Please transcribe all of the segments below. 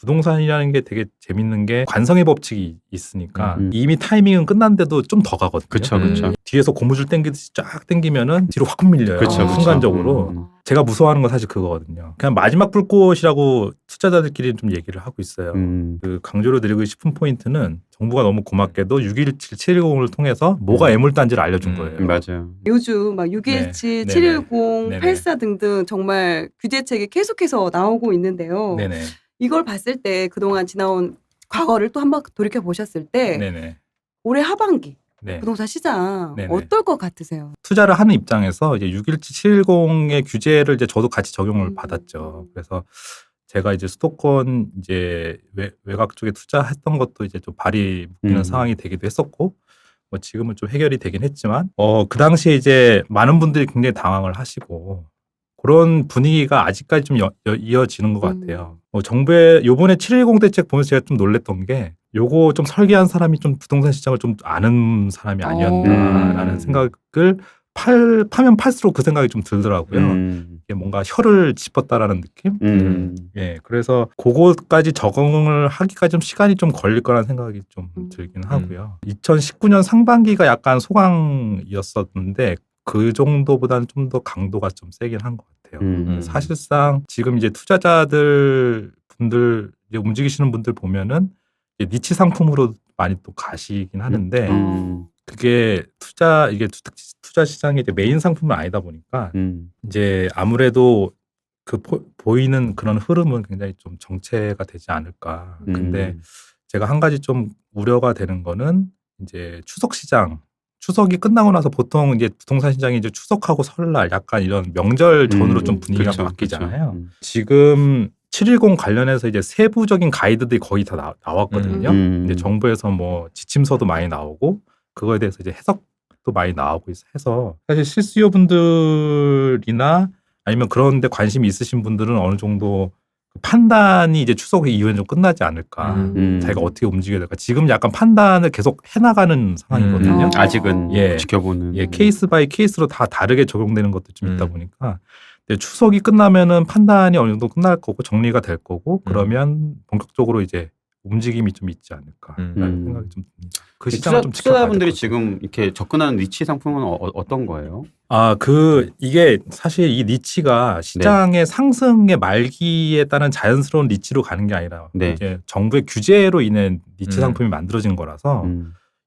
부동산이라는 게 되게 재밌는 게 관성의 법칙이 있으니까 이미 타이밍은 끝났는데도 좀 더 가거든요. 그렇죠. 뒤에서 고무줄 당기듯이 쫙 당기면은 뒤로 확 밀려요. 그쵸. 순간적으로. 제가 무서워하는 건 사실 그거거든요. 그냥 마지막 불꽃이라고 투자자들끼리 좀 얘기를 하고 있어요. 그 강조로 드리고 싶은 포인트는 정부가 너무 고맙게도 6.17, 710을 통해서 뭐가 애물단지를 알려준 거예요. 맞아요. 요즘 막 6.17, 710, 84 등등 정말 규제책이 계속해서 나오고 있는데요. 네네. 이걸 봤을 때 그동안 지나온 과거를 또 한번 돌이켜 보셨을 때 네네. 올해 하반기 네. 부동산 시장 네네. 어떨 것 같으세요? 투자를 하는 입장에서 이제 6.17, 710의 규제를 이제 저도 같이 적용을 받았죠. 그래서 제가 이제 수도권 이제 외곽 쪽에 투자했던 것도 이제 좀 발이 묶이는 상황이 되기도 했었고, 뭐 지금은 좀 해결이 되긴 했지만, 그 당시에 이제 많은 분들이 굉장히 당황을 하시고, 그런 분위기가 아직까지 좀 이어지는 것 같아요. 정부의 요번에 710 대책 보면서 제가 좀 놀랬던 게 요거 좀 설계한 사람이 좀 부동산 시장을 좀 아는 사람이 아니었나라는 생각을 파면 팔수록 그 생각이 좀 들더라고요. 이게 뭔가 혀를 짚었다라는 느낌? 예, 그래서 그거까지 적응을 하기까지 좀 시간이 좀 걸릴 거라는 생각이 좀 들긴 하고요. 2019년 상반기가 약간 소강이었었는데 그 정도보다는 좀 더 강도가 좀 세긴 한 것 같아요. 사실상 지금 이제 투자자들 분들 이제 움직이시는 분들 보면은 니치 상품으로 많이 또 가시긴 하는데 그게 투자 시장의 이제 메인 상품은 아니다 보니까 이제 아무래도 그 보이는 그런 흐름은 굉장히 좀 정체가 되지 않을까. 근데 제가 한 가지 좀 우려가 되는 거는 이제 추석 시장. 추석이 끝나고 나서 보통 이제 부동산 시장이 이제 추석하고 설날 약간 이런 명절 전으로 좀 분위기가 바뀌잖아요. 지금 710 관련해서 이제 세부적인 가이드들이 거의 다 나왔거든요. 이제 정부에서 뭐 지침서도 많이 나오고 그거에 대해서 이제 해석도 많이 나오고 해서 사실 실수요분들이나 아니면 그런 데 관심이 있으신 분들은 어느 정도 판단이 이제 추석 이후에 좀 끝나지 않을까. 자기가 어떻게 움직여야 될까. 지금 약간 판단을 계속 해나가는 상황이거든요. 아직은 지켜보는. 케이스 바이 케이스로 다 다르게 적용되는 것도 좀 있다 보니까. 근데 추석이 끝나면은 판단이 어느 정도 끝날 거고 정리가 될 거고 그러면 본격적으로 이제 움직임이 좀 있지 않을까라는 생각이 좀 듭니다. 그 시장을 좀 투자자분들이 지금 이렇게 접근하는 니치 상품은 어떤 거예요? 이게 사실 이 니치가 시장의 상승의 말기에 따른 자연스러운 니치로 가는 게 아니라 이제 정부의 규제로 인해 니치 상품이 만들어진 거라서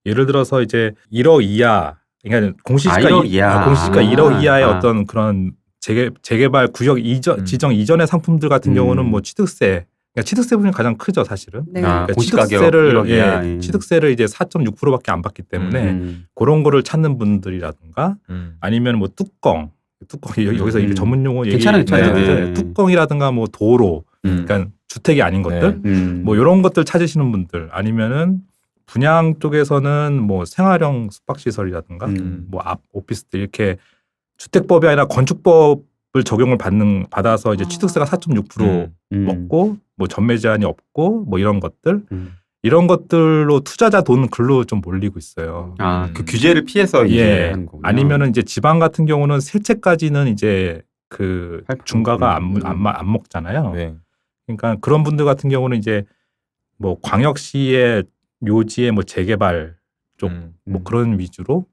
예를 들어서 이제 1억 이하, 그러니까 공시지가 1억 이하의 어떤 그런 재개발 구역 지정 이전의 상품들 같은 경우는 뭐 취득세, 그러니까 취득세 부분이 가장 크죠, 사실은. 그러니까 취득세를 취득세를 이제 4.6%밖에 안 받기 때문에 그런 거를 찾는 분들이라든가 아니면 뭐 뚜껑 여기서 이게 전문 용어 괜찮아요. 뚜껑이라든가 뭐 도로, 그러니까 주택이 아닌 것들, 뭐 이런 것들 찾으시는 분들 아니면은 분양 쪽에서는 뭐 생활형 숙박시설이라든가 뭐 오피스텔 이렇게 주택법이 아니라 건축법을 적용을 받아서 이제 취득세가 4.6% 먹고 뭐 전매 제한이 없고 뭐 이런 것들 이런 것들로 투자자 돈 글로 좀 몰리고 있어요. 그 규제를 피해서 이제 하는 거군요. 아니면은 이제 지방 같은 경우는 세채까지는 이제 그 중과가 안 먹잖아요. 그러니까 그런 분들 같은 경우는 이제 뭐 광역시의 묘지의 뭐 재개발 쪽 뭐 그런 위주로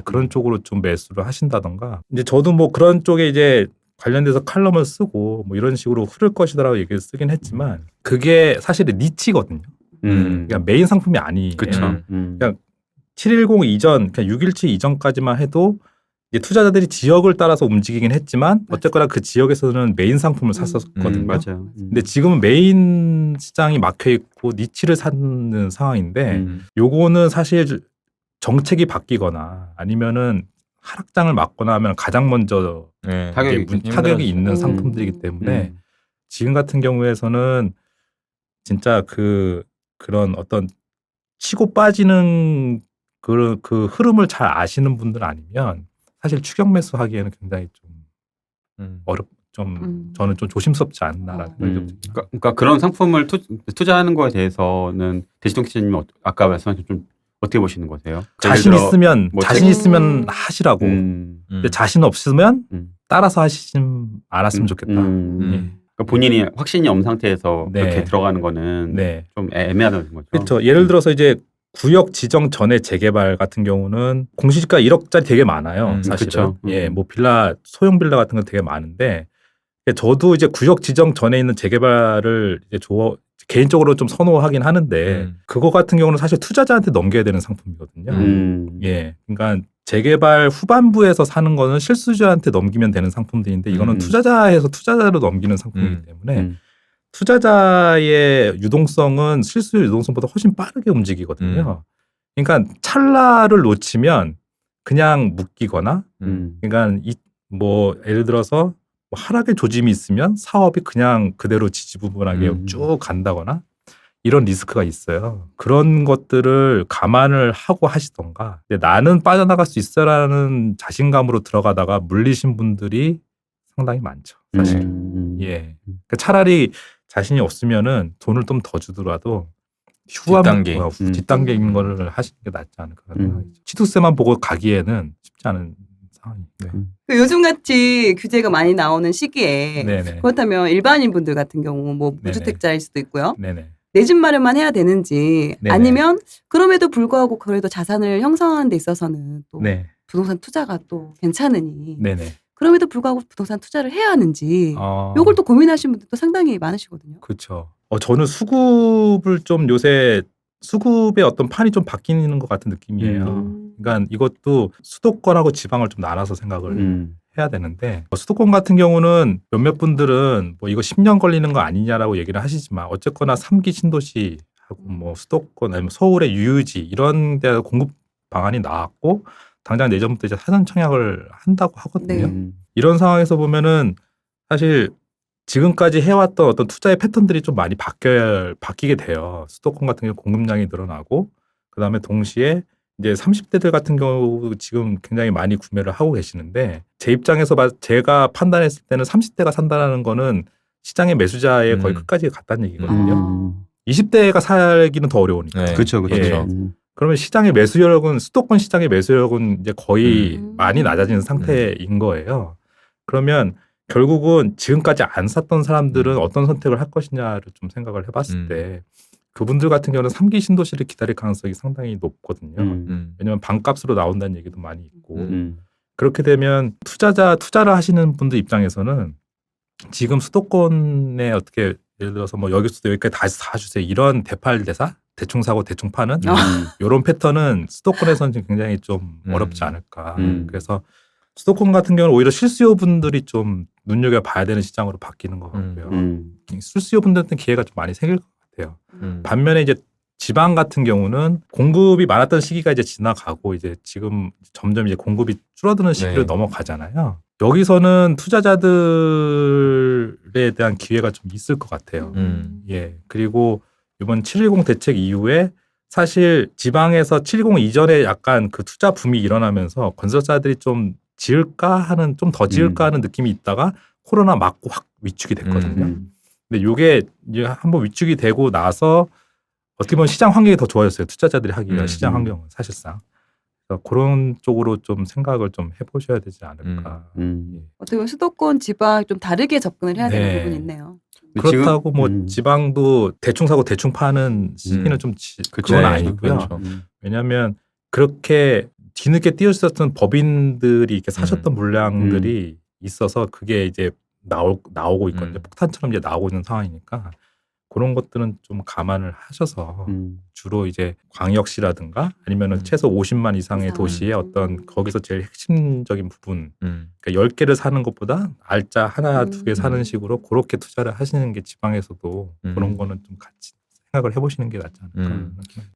그런 쪽으로 좀 매수를 하신다던가. 이제 저도 뭐 그런 쪽에 이제 관련돼서 칼럼을 쓰고 뭐 이런 식으로 흐를 것이다라고 얘기를 쓰긴 했지만 그게 사실은 니치거든요. 그러니까 메인 상품이 아니에요. 그러니까 710 이전, 그러니까 617 이전까지만 해도 이제 투자자들이 지역을 따라서 움직이긴 했지만 어쨌거나 그 지역에서는 메인 상품을 샀었거든요. 맞아요. 근데 지금은 메인 시장이 막혀 있고 니치를 사는 상황인데 요거는 사실 정책이 바뀌거나 아니면은 하락장을 맞거나 하면 가장 먼저 타격이 있는 상품들이기 때문에 지금 같은 경우에서는 진짜 그런 어떤 치고 빠지는 그 흐름을 잘 아시는 분들 아니면 사실 추격 매수하기에는 굉장히 좀 저는 좀 조심스럽지 않나라는 생각이 듭니다. 그러니까 그런 상품을 투자하는 거에 대해서는 대시동 기자님 아까 말씀하신 좀 어떻게 보시는 거세요? 자신 있으면 하시라고. 근데 자신 없으면 따라서 하시지 않았으면 좋겠다. 그러니까 본인이 확신이 없는 상태에서 네. 그렇게 들어가는 거는 네. 좀 애매하다는 거죠. 그렇죠. 예를 들어서 이제 구역 지정 전에 재개발 같은 경우는 공시지가 1억짜리 되게 많아요. 사실은. 그쵸. 예, 뭐 빌라 소형 빌라 같은 건 되게 많은데 저도 이제 구역 지정 전에 있는 재개발을 이제 개인적으로 좀 선호하긴 하는데 그거 같은 경우는 사실 투자자한테 넘겨야 되는 상품이거든요. 예, 그러니까 재개발 후반부에서 사는 거는 실수주한테 넘기면 되는 상품들인데 이거는 투자자에서 투자자로 넘기는 상품이기 때문에 투자자의 유동성은 실수 유동성보다 훨씬 빠르게 움직이거든요. 그러니까 찰나를 놓치면 그냥 묶이거나, 그러니까 뭐 예를 들어서 뭐 하락의 조짐이 있으면 사업이 그냥 그대로 지지부분하게 쭉 간다거나 이런 리스크가 있어요. 그런 것들을 감안을 하고 하시던가. 근데 나는 빠져나갈 수 있어라는 자신감으로 들어가다가 물리신 분들이 상당히 많죠. 사실. 예. 그러니까 차라리 자신이 없으면은 돈을 좀 더 주더라도 뒷단계인 거를 하시는 게 낫지 않을까 생각하죠. 취득세만 보고 가기에는 쉽지 않은 상황입니다. 그 요즘같이 규제가 많이 나오는 시기에 네네. 그렇다면 일반인 분들 같은 경우 뭐 무주택자일 수도 있고요. 네네. 내 집 마련만 해야 되는지 네네. 아니면 그럼에도 불구하고 그래도 자산을 형성하는 데 있어서는 또 네. 부동산 투자가 또 괜찮으니 네네. 그럼에도 불구하고 부동산 투자를 해야 하는지 요걸 또 고민하시는 분들도 상당히 많으시거든요. 그렇죠. 저는 수급을 좀 요새 수급의 어떤 판이 좀 바뀌는 것 같은 느낌이에요. 그러니까 이것도 수도권하고 지방을 좀 나눠서 생각을 해야 되는데 수도권 같은 경우는 몇몇 분들은 뭐 이거 10년 걸리는 거 아니냐라고 얘기를 하시지만 어쨌거나 3기 신도시하고 뭐 수도권 아니면 서울의 유유지 이런 데 공급 방안이 나왔고 당장 내년부터 이제 사전 청약을 한다고 하거든요. 네. 이런 상황에서 보면은 사실 지금까지 해왔던 어떤 투자의 패턴들이 좀 많이 바뀌게 돼요. 수도권 같은 경우 공급량이 늘어나고 그다음에 동시에 이제 30대들 같은 경우 지금 굉장히 많이 구매를 하고 계시는데 제 입장에서 제가 판단했을 때는 30대가 산다는 거는 시장의 매수자의 거의 끝까지 갔다는 얘기거든요. 20대가 살기는 더 어려우니까. 네. 그렇죠. 예. 그러면 시장의 매수력은 수도권 시장의 매수력은 이제 거의 많이 낮아진 상태인 거예요. 그러면 결국은 지금까지 안 샀던 사람들은 어떤 선택을 할 것이냐를 좀 생각을 해봤을 때 그분들 같은 경우는 3기 신도시를 기다릴 가능성이 상당히 높거든요. 왜냐하면 반값으로 나온다는 얘기도 많이 있고 그렇게 되면 투자를 하시는 분들 입장에서는 지금 수도권에 어떻게 예를 들어서 뭐 여기서도 여기까지 다 사주세요 이런 대팔대사 대충 사고 대충 파는 이런 패턴은 수도권에서는 지금 굉장히 좀 어렵지 않을까. 그래서 수도권 같은 경우는 오히려 실수요 분들이 좀 눈여겨봐야 되는 시장으로 바뀌는 것 같고요. 실수요 분들한테는 기회가 좀 많이 생길 것 같아요. 반면에 이제 지방 같은 경우는 공급이 많았던 시기가 이제 지나가고 이제 지금 점점 이제 공급이 줄어드는 시기를 넘어가잖아요. 여기서는 투자자들에 대한 기회가 좀 있을 것 같아요. 예. 그리고 이번 710 대책 이후에 사실 지방에서 710 이전에 약간 그 투자 붐이 일어나면서 건설사들이 좀 지을까 하는 좀 더 지을까 하는 느낌이 있다가 코로나 맞고 확 위축이 됐거든요. 근데 요게 이제 한번 위축이 되고 나서 어떻게 보면 시장 환경이 더 좋아졌어요. 투자자들이 하기가 시장 환경은 사실상. 그래서 그런 쪽으로 좀 생각을 좀 해보셔야 되지 않을까. 예. 어떻게 보면 수도권 지방 좀 다르게 접근을 해야 되는 네. 부분이 있네요. 그렇다고 뭐 지방도 대충 사고 대충 파는 시기는 좀 그건 아니고요. 그렇죠. 왜냐하면 그렇게 뒤늦게 띄어있었던 법인들이 이렇게 사셨던 물량들이 있어서 그게 이제 나오고 있거든요. 폭탄처럼 이제 나오고 있는 상황이니까 그런 것들은 좀 감안을 하셔서 주로 이제 광역시라든가 아니면은 최소 50만 이상의 도시의 어떤 거기서 제일 핵심적인 부분 그러니까 10개를 사는 것보다 알짜 하나, 두 개 사는 식으로 그렇게 투자를 하시는 게 지방에서도 그런 거는 좀 같이 생각을 해보시는 게 낫지 않을까.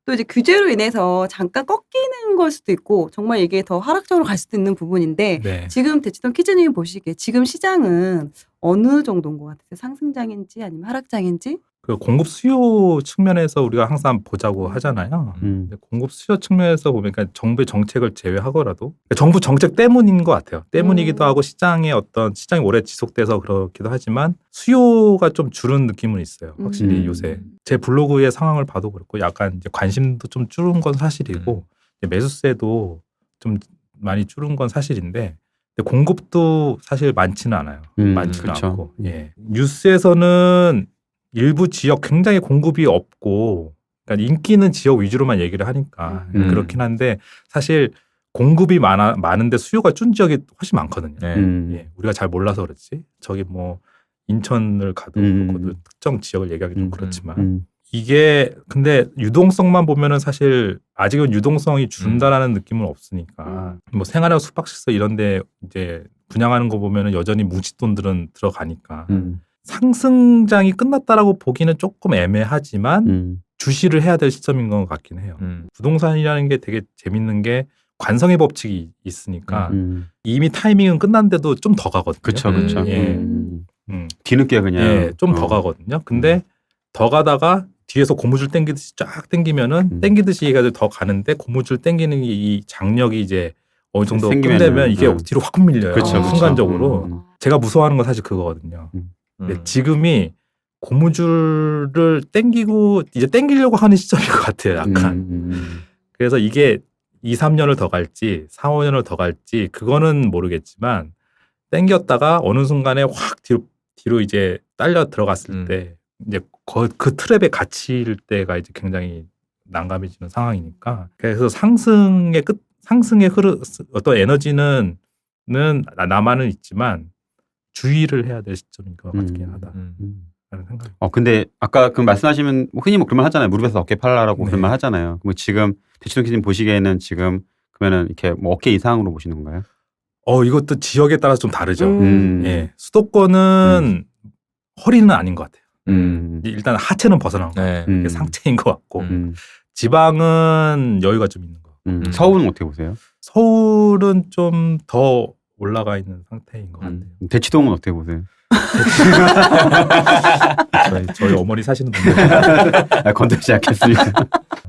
또 이제 규제로 인해서 잠깐 꺾이는 걸 수도 있고 정말 이게 더 하락적으로 갈 수도 있는 부분인데 네. 지금 대치동 키즈님이 보시기에 지금 시장은 어느 정도인 것 같으세요? 상승장인지 아니면 하락장인지? 그 공급 수요 측면에서 우리가 항상 보자고 하잖아요. 근데 공급 수요 측면에서 보면 그러니까 정부의 정책을 제외하고라도 그러니까 정부 정책 때문인 것 같아요. 때문이기도 하고 시장이 오래 지속돼서 그렇기도 하지만 수요가 좀 줄은 느낌은 있어요. 확실히 요새 제 블로그의 상황을 봐도 그렇고 약간 이제 관심도 좀 줄은 건 사실이고 매수세도 좀 많이 줄은 건 사실인데 근데 공급도 사실 많지는 않아요. 많지는 그쵸. 않고. 예. 뉴스에서는 일부 지역 굉장히 공급이 없고, 그러니까 인기 있는 지역 위주로만 얘기를 하니까 그렇긴 한데 사실 공급이 많은데 수요가 준 지역이 훨씬 많거든요. 네. 예. 우리가 잘 몰라서 그렇지. 저기 뭐 인천을 가도 그것도 특정 지역을 얘기하기 좀 그렇지만 이게 근데 유동성만 보면은 사실 아직은 유동성이 준다라는 느낌은 없으니까 뭐 생활형 숙박시설 이런데 이제 분양하는 거 보면은 여전히 뭉칫돈들은 들어가니까 상승장이 끝났다라고 보기는 조금 애매하지만 주시를 해야 될 시점인 것 같긴 해요. 부동산이라는 게 되게 재밌는 게 관성의 법칙이 있으니까 이미 타이밍은 끝났는데도 좀 더 가거든요. 그쵸, 그쵸. 예. 뒤늦게 그냥. 예, 좀 더 가거든요. 근데 더 가다가 뒤에서 고무줄 땡기듯이 쫙 땡기면은 땡기듯이 해가지고 더 가는데 고무줄 땡기는 이 장력이 이제 어느 정도 생기면은, 끝내면 이게 뒤로 확 밀려요. 그쵸, 그쵸. 순간적으로. 제가 무서워하는 건 사실 그거거든요. 근데 지금이 고무줄을 땡기고 이제 땡기려고 하는 시점인 것 같아요. 약간. 그래서 이게 2, 3년을 더 갈지 4, 5년을 더 갈지 그거는 모르겠지만 땡겼다가 어느 순간에 확 뒤로 이제 딸려 들어갔을 때 이제 그 트랩에 갇힐 때가 이제 굉장히 난감해지는 상황이니까 그래서 상승의 어떤 에너지는 남아는 있지만 주의를 해야 될 시점인 것 같긴 하다라는 생각이. 근데 아까 그 말씀하시면 흔히 뭐 그런 말 하잖아요. 무릎에서 어깨 팔라라고 네. 그런 말 하잖아요. 뭐 지금 대치동 기자님 보시기에는 지금 그러면은 이렇게 뭐 어깨 이상으로 보시는 건가요? 이것도 지역에 따라서 좀 다르죠. 예. 음. 수도권은 허리는 아닌 것 같아요. 음. 일단 하체는 벗어난 거. 네. 그게 상체인 것 같고 음. 지방은 여유가 좀 있는 거. 서울은 어떻게 보세요? 서울은 좀 더 올라가 있는 상태인 것 같아요. 대치동은 어떻게 보세요? 저희 어머니 사시는 분들. 건들지 않겠습니다.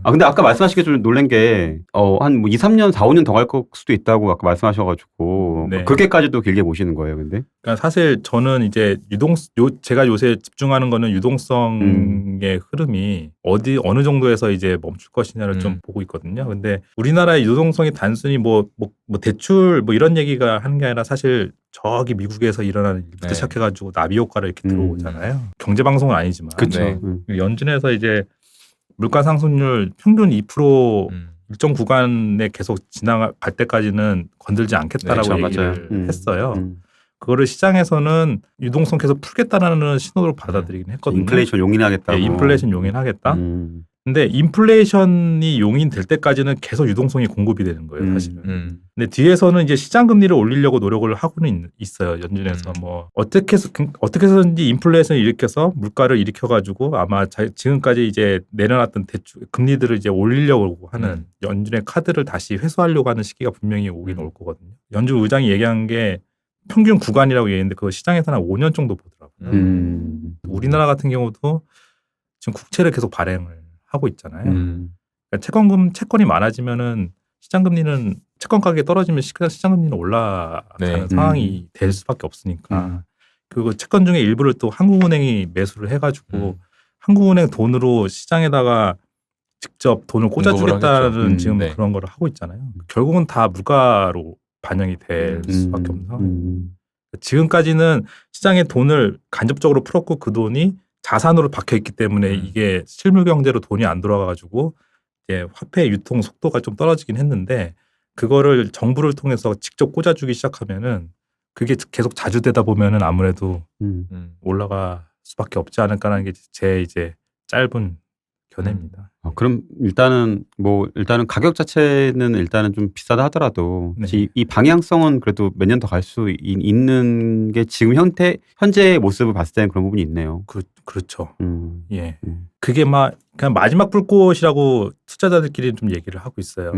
근데 아까 말씀하시기에 좀 놀란 게, 한 뭐 2, 3년, 4, 5년 더 갈 수도 있다고 아까 말씀하셔가지고, 네. 그렇게까지도 길게 보시는 거예요, 근데? 그러니까 사실 저는 이제 제가 요새 집중하는 거는 유동성의 흐름이 어느 정도에서 이제 멈출 것이냐를 좀 보고 있거든요. 근데 우리나라의 유동성이 단순히 뭐 대출 뭐 이런 얘기가 하는 게 아니라 사실 저기 미국에서 일어나는 일부터 네. 시작해가지고 나비 효과를 이렇게 들어오잖아요. 경제 방송은 아니지만. 그쵸. 네. 연준에서 이제 물가 상승률 평균 2% 일정 구간에 계속 지나갈 때까지는 건들지 않겠다라고 네, 얘기를 맞아요. 했어요. 그거를 시장에서는 유동성 계속 풀겠다라는 신호로 받아들이긴 했거든요. 인플레이션 용인하겠다고. 네, 인플레이션 용인하겠다. 음. 근데 인플레이션이 용인될 때까지는 계속 유동성이 공급이 되는 거예요, 사실은. 근데 뒤에서는 이제 시장 금리를 올리려고 노력을 하고는 있어요, 연준에서. 뭐 어떻게 해서든지 인플레이션을 일으켜서 물가를 일으켜가지고 아마 지금까지 이제 내려놨던 대출 금리들을 이제 올리려고 하는 연준의 카드를 다시 회수하려고 하는 시기가 분명히 오긴 올 거거든요. 연준 의장이 얘기한 게 평균 구간이라고 얘기했는데 그거 시장에서는 한 5년 정도 보더라고요. 우리나라 같은 경우도 지금 국채를 계속 발행을 하고 있잖아요. 그러니까 채권이 많아지면은 시장 금리는 채권 가격이 떨어지면 시장 금리는 올라가는 네. 상황이 될 수밖에 없으니까. 그리고 채권 중에 일부를 또 한국은행이 매수를 해가지고 한국은행 돈으로 시장에다가 직접 돈을 꽂아주겠다는 지금 네. 그런 걸 하고 있잖아요. 결국은 다 물가로 반영이 될 수밖에 없는 상황이에요. 지금까지는 시장에 돈을 간접적으로 풀었고 그 돈이 자산으로 박혀 있기 때문에 이게 실물 경제로 돈이 안 돌아가가지고 이제 화폐 유통 속도가 좀 떨어지긴 했는데 그거를 정부를 통해서 직접 꽂아주기 시작하면은 그게 계속 자주 되다 보면은 아무래도 올라갈 수밖에 없지 않을까라는 게 제 이제 짧은 견해입니다. 그럼 일단은 가격 자체는 일단은 좀 비싸다 하더라도 네. 이 방향성은 그래도 몇 년 더 갈 수 있는 게 지금 현재의 모습을 봤을 때는 그런 부분이 있네요. 그렇죠. 예. 음. 그게 그냥 마지막 불꽃이라고 투자자들끼리 좀 얘기를 하고 있어요.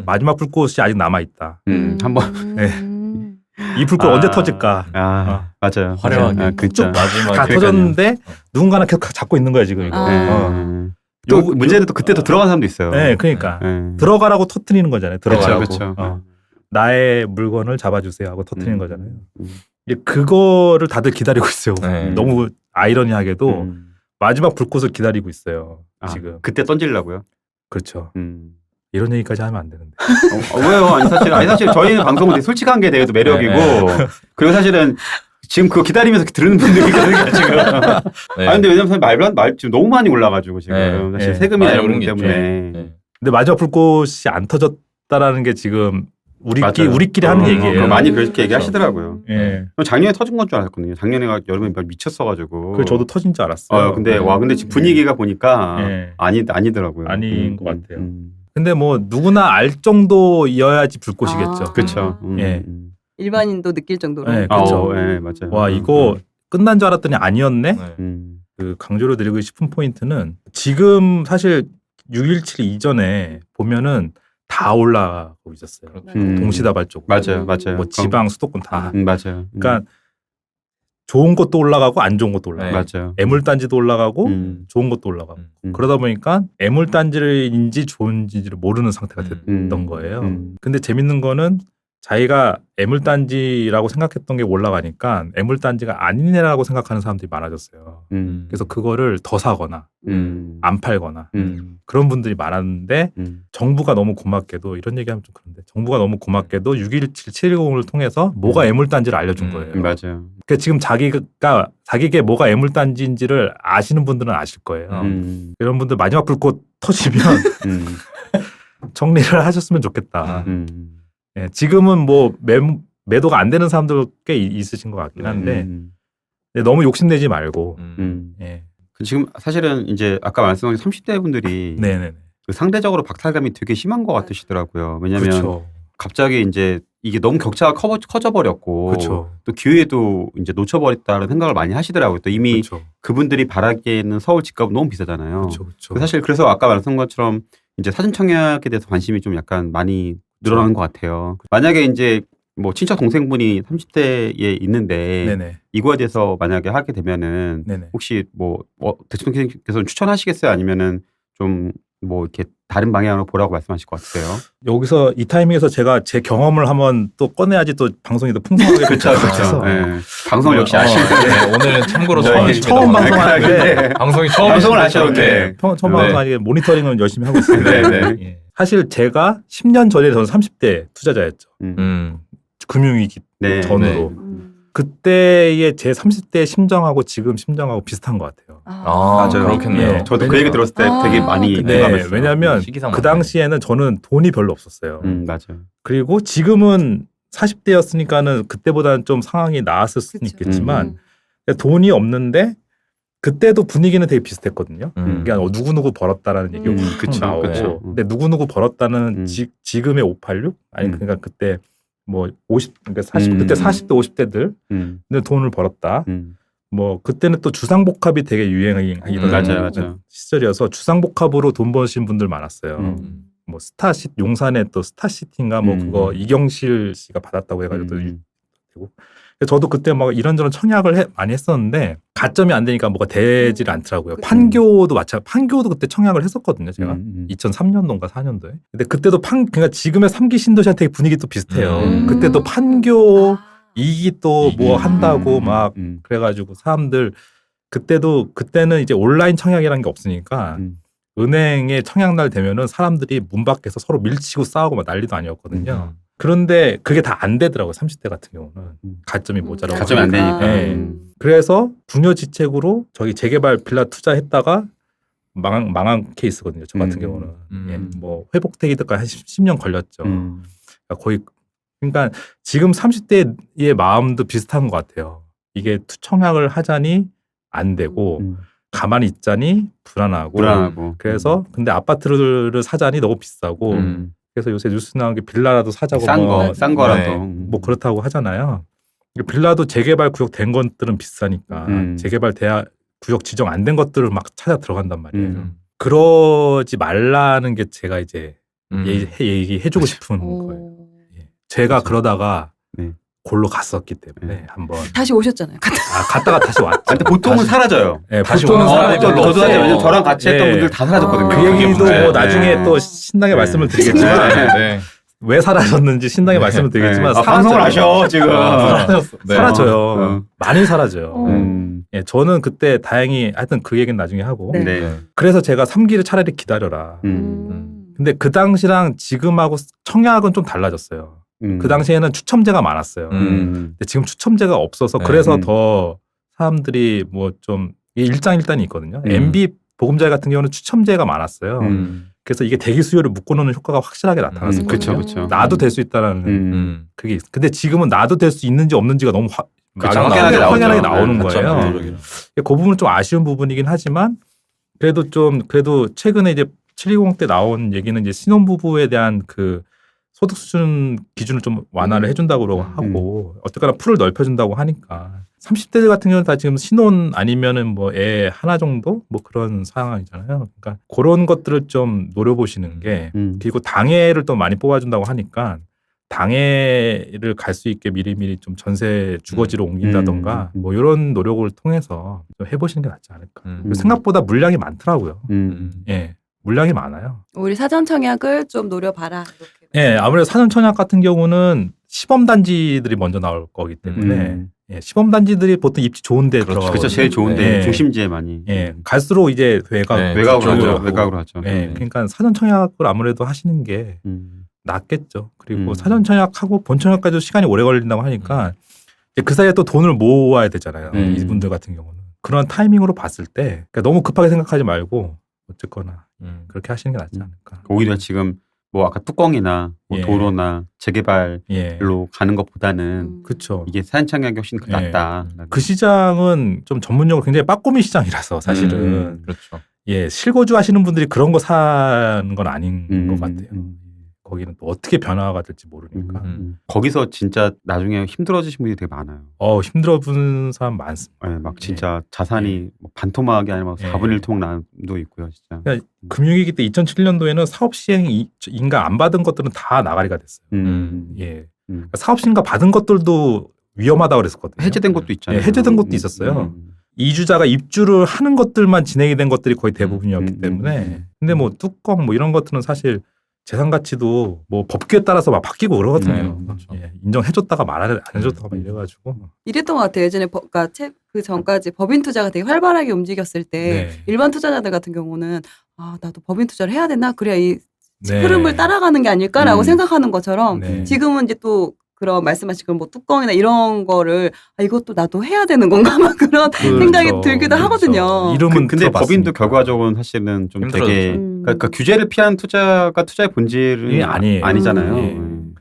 마지막 불꽃이 아직 남아 있다. 한번 네. 이 불꽃 언제 터질까? 맞아요. 화려하게 그쵸. 마지막 다 터졌는데 누군가는 계속 잡고 있는 거야 지금 이거. 또 문제는 또 그때 또 들어간 사람도 있어요. 네, 그러니까 네. 들어가라고 터뜨리는 거잖아요. 들어가라고. 그쵸. 나의 물건을 잡아주세요 하고 터뜨리는 거잖아요. 그거를 다들 기다리고 있어요. 네. 너무 아이러니하게도 마지막 불꽃을 기다리고 있어요. 지금. 그때 던지려고요. 그렇죠. 이런 얘기까지 하면 안 되는데. 왜요? 아니 사실 저희는 방송은 되게 솔직한 게 되게 매력이고 그리고 사실은 지금 그거 기다리면서 들은 분들이 있거든요 지금. 네. 아니 근데 왜냐면 말 지금 너무 많이 올라가지고 지금 네. 사실 네. 세금이나 많이 이런 오른 것 게 있죠. 때문에. 네. 근데 마지막 불꽃이 안 터졌다라는 게 지금 우리끼리 하는 얘기예요. 많이 그렇게 그렇죠. 얘기하시더라고요. 예. 작년에 터진 건 줄 알았거든요. 작년에가 여름에 그 미쳤어가지고. 저도 터진 줄 알았어요. 근데 근데 지금 분위기가 보니까 예. 아니더라고요. 아닌 것 같아요. 근데 뭐 누구나 알 정도여야지 불꽃이겠죠. 그렇죠. 예. 일반인도 느낄 정도로. 네, 그렇죠. 예, 맞아요. 와 이거 끝난 줄 알았더니 아니었네. 네. 그 강조를 드리고 싶은 포인트는 지금 사실 6.17 이전에 보면은 다 올라가고 있었어요. 동시다발적. 맞아요. 뭐 지방 수도권 다. 맞아요. 그러니까 좋은 것도 올라가고 안 좋은 것도 올라가고. 맞아요. 애물단지도 올라가고 좋은 것도 올라가고. 그러다 보니까 애물단지인지 좋은지를 모르는 상태가 됐던 거예요. 근데 재밌는 거는 자기가 애물단지라고 생각했던 게 올라가니까 애물단지가 아니네라고 생각하는 사람들이 많아졌어요. 그래서 그거를 더 사거나 안 팔거나 그런 분들이 많았는데 정부가 너무 고맙게도 이런 얘기하면 좀 그런데 정부가 너무 고맙게도 6.17 7.10을 통해서 뭐가 애물단지를 알려준 거예요. 맞아요. 그러니까 지금 자기게 뭐가 애물단지인지를 아시는 분들은 아실 거예요. 이런 분들 마지막 불꽃 터지면 정리를 하셨으면 좋겠다. 예, 지금은 뭐 매도가 안 되는 사람들 꽤 있으신 것 같긴 한데 너무 욕심내지 말고. 예. 지금 사실은 이제 아까 말씀하신 30대 분들이 네네네. 그 상대적으로 박탈감이 되게 심한 것 같으시더라고요. 왜냐하면 그렇죠. 갑자기 이제 이게 너무 격차가 커져 버렸고 그렇죠. 또 기회도 이제 놓쳐버렸다는 생각을 많이 하시더라고요. 또 이미 그렇죠. 그분들이 바라기에는 서울 집값은 너무 비싸잖아요. 그렇죠. 그렇죠. 사실 그래서 아까 말씀한 것처럼 이제 사전 청약에 대해서 관심이 좀 약간 많이 늘어나는 것 같아요. 만약에 이제 뭐 친척 동생분이 30대에 있는데 네네. 이거에 대해서 만약에 하게 되면은 네네. 혹시 뭐 대통령께서는 추천하시겠어요? 아니면은 좀 뭐 이렇게 다른 방향으로 보라고 말씀하실 것 같으세요? 여기서 이 타이밍에서 제가 제 경험을 한번 또 꺼내야지 또 방송이 더 풍성하게 그렇죠. 그래서 방송을 역시 아시는 네, 오늘은 참고로 네, 처음 방송하는데 방송이 처음 방송을 하셨는데 처음 방송하니까 모니터링을 열심히 하고 있습니다. 네. 예. 사실 제가 10년 전에 저는 30대 투자자였죠. 금융위기 네. 전으로. 그때의 제 30대 심정하고 지금 심정하고 비슷한 것 같아요. 맞아요. 그렇겠네요. 네. 저도 그 얘기 들었을 때 되게 많이 네, 공감했어요. 왜냐하면 시기상 그 당시에는 저는 돈이 별로 없었어요. 맞아요. 그리고 지금은 40대였으니까는 그때보다는 좀 상황이 나았을 수는 그쵸. 있겠지만 돈이 없는데 그때도 분위기는 되게 비슷했거든요. 그러니까 누구누구 벌었다라는 얘기가 그쵸, 나오고 그쵸. 근데 누구누구 벌었다는 지금의 586? 아니 그러니까 그때 뭐 50, 그러니까 40, 그때 40대 50대들 근데 돈을 벌었다. 뭐 그때는 또 주상복합이 되게 유행하던 맞아요. 시절이어서 주상복합으로 돈 버신 분들 많았어요. 뭐 스타시 용산에 또 스타시티인가 뭐 그거 이경실 씨가 받았다고 해가지고 또 되고 저도 그때 막 이런저런 청약을 많이 했었는데 가점이 안 되니까 뭐가 되질 않더라고요. 판교도 판교도 그때 청약을 했었거든요. 제가 2003년도인가 4년도에. 근데 그때도 그러니까 지금의 3기 신도시한테 분위기 또 비슷해요. 그때도 판교 2기 또 뭐 한다고 막 그래가지고 사람들 그때는 이제 온라인 청약이라는 게 없으니까 은행에 청약날 되면은 사람들이 문 밖에서 서로 밀치고 싸우고 막 난리도 아니었거든요. 그런데 그게 다 안 되더라고요. 30대 같은 경우는. 가점이 모자라고. 가점이 안 되니까. 네. 그래서 궁여지책으로 저기 재개발 빌라 투자했다가 망한 케이스거든요. 저 같은 경우는. 예, 뭐 회복되기까지 한 10년 걸렸죠. 그러니까 거의 그러니까 지금 30대의 마음도 비슷한 것 같아요. 이게 청약을 하자니 안 되고 가만히 있자니 불안하고. 그래서 근데 아파트를 사자니 너무 비싸고 그래서 요새 뉴스 나온 게 빌라라도 사자고 싼 거라도 뭐 그렇다고 하잖아요. 빌라도 재개발 구역 된 것들은 비싸니까 재개발 구역 지정 안 된 것들을 막 찾아 들어간단 말이에요. 그러지 말라는 게 제가 이제 얘기해주고 싶은 거예요. 제가 그러다가 골로 갔었기 때문에 한번 다시 오셨잖아요. 갔다가 다시 왔죠. 근데 보통은 사라져요. 네, 다시 보통은 오는 사라져. 사람들도 저도 사실 왜냐면 저랑 같이 했던 네. 분들 다 사라졌거든요. 그 얘기도 문제예요. 뭐 나중에 또 신나게 말씀을 드리겠지만 네. 왜 사라졌는지 신나게 말씀을 드리겠지만 방송을 하셔 지금. 사라졌어. 네. 사라져요. 많이 사라져요. 음. 예, 저는 그때 다행히 하여튼 그 얘기는 나중에 하고 네. 네. 그래서 제가 3기를 차라리 기다려라. 근데 그 당시랑 지금하고 청약은 좀 달라졌어요. 그 당시에는 추첨제가 많았어요. 근데 지금 추첨제가 없어서 네. 그래서 더 사람들이 뭐 좀 일장일단이 있거든요. 음. MB 보금자리 같은 경우는 추첨제가 많았어요. 음. 그래서 이게 대기 수요를 묶어놓는 효과가 확실하게 나타났어요. 그쵸, 그쵸. 나도 될 수 있다라는 음. 그게 근데 지금은 나도 될 수 있는지 없는지가 너무 그쵸, 확연하게 확연하게 나오죠. 나오는 네, 거예요. 그쵸. 그 부분은 좀 아쉬운 부분이긴 하지만 그래도 최근에 이제 720 때 나온 얘기는 이제 신혼부부에 대한 그 소득 수준 기준을 좀 완화를 해준다고 하고 어쨌거나 풀을 넓혀준다고 하니까 30대들 같은 경우는 다 지금 신혼 아니면은 뭐 애 하나 정도 뭐 그런 상황이잖아요. 그러니까 그런 것들을 좀 노려보시는 게 그리고 당해를 또 많이 뽑아준다고 하니까 당해를 갈 수 있게 미리미리 좀 전세 주거지로 옮긴다던가 뭐 이런 노력을 통해서 좀 해보시는 게 낫지 않을까. 그리고 생각보다 물량이 많더라고요. 예, 물량이 많아요. 우리 사전 청약을 좀 노려봐라. 이렇게. 예, 아무래도 사전 청약 같은 경우는 시범 단지들이 먼저 나올 거기 때문에 예, 시범 단지들이 보통 입지 좋은데 들어가거든요. 그렇죠. 제일 좋은데 예. 중심지에 많이. 예, 갈수록 이제 외곽으로 하죠. 쪽으로 하고. 외곽으로 하죠. 예, 그러니까 사전 청약을 아무래도 하시는 게 낫겠죠. 그리고 음. 사전 청약하고 본 청약까지도 시간이 오래 걸린다고 하니까 이제 그 사이에 또 돈을 모아야 되잖아요. 이분들 같은 경우는 그런 타이밍으로 봤을 때 그러니까 너무 급하게 생각하지 말고 어쨌거나 그렇게 하시는 게 낫지 않을까. 오히려 지금 뭐 아까 뚜껑이나 뭐 예. 도로나 재개발로 예, 가는 것보다는 그렇죠. 이게 사전청약이 훨씬 예. 낫다. 그 시장은 좀 전문용어로 굉장히 빠꼬미 시장이라서 사실은 그렇죠. 예, 실거주 하시는 분들이 그런 거 사는 건 아닌 것 같아요. 거기는 또 어떻게 변화가 될지 모르니까. 거기서 진짜 나중에 힘들어지신 분들이 되게 많아요. 힘들어 보는 사람 많습니다. 네, 막 진짜 자산이 뭐 반토막이 아니라 예. 4분의 1토막 난도 있고요, 진짜. 금융위기 때 2007년도에는 사업 시행 인가 안 받은 것들은 다 나가리가 됐어요. 예. 그러니까 사업 시행가 받은 것들도 위험하다고 그랬었거든요. 해제된 것도 있잖아요. 예, 해제된 것도 있었어요. 이주자가 입주를 하는 것들만 진행이 된 것들이 거의 대부분이었기 때문에. 근데 뭐 뚜껑 뭐 이런 것들은 사실 재산 가치도 뭐 법규에 따라서 막 바뀌고 그러거든요. 그렇죠. 예, 인정해줬다가 안 해줬다가 막 이래가지고. 이랬던 것 같아요. 예전에 그러니까 그 전까지 법인 투자가 되게 활발하게 움직였을 때 네. 일반 투자자들 같은 경우는 나도 법인 투자를 해야 되나? 그래야 이 네. 흐름을 따라가는 게 아닐까라고 생각하는 것처럼 네. 지금은 이제 또 그런 말씀하신 그런 뭐 뚜껑이나 이런 거를 이것도 나도 해야 되는 건가 막 그런 그렇죠. 생각이 들기도 하거든요. 이름은 근데 들어봤으니까. 법인도 결과적으로는 사실은 좀 힘들어졌죠. 되게 그러니까 규제를 피한 투자가 투자의 본질은 이게 아니에요. 아니잖아요. 예.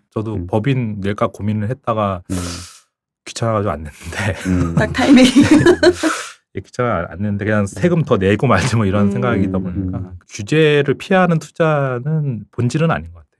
저도 법인 낼까 고민을 했다가 귀찮아가지고 안 냈는데 딱 타이밍. 귀찮아 안 냈는데 그냥 세금 더 내고 말지 뭐 이런 생각이다 보니까 규제를 피하는 투자는 본질은 아닌 것 같아요.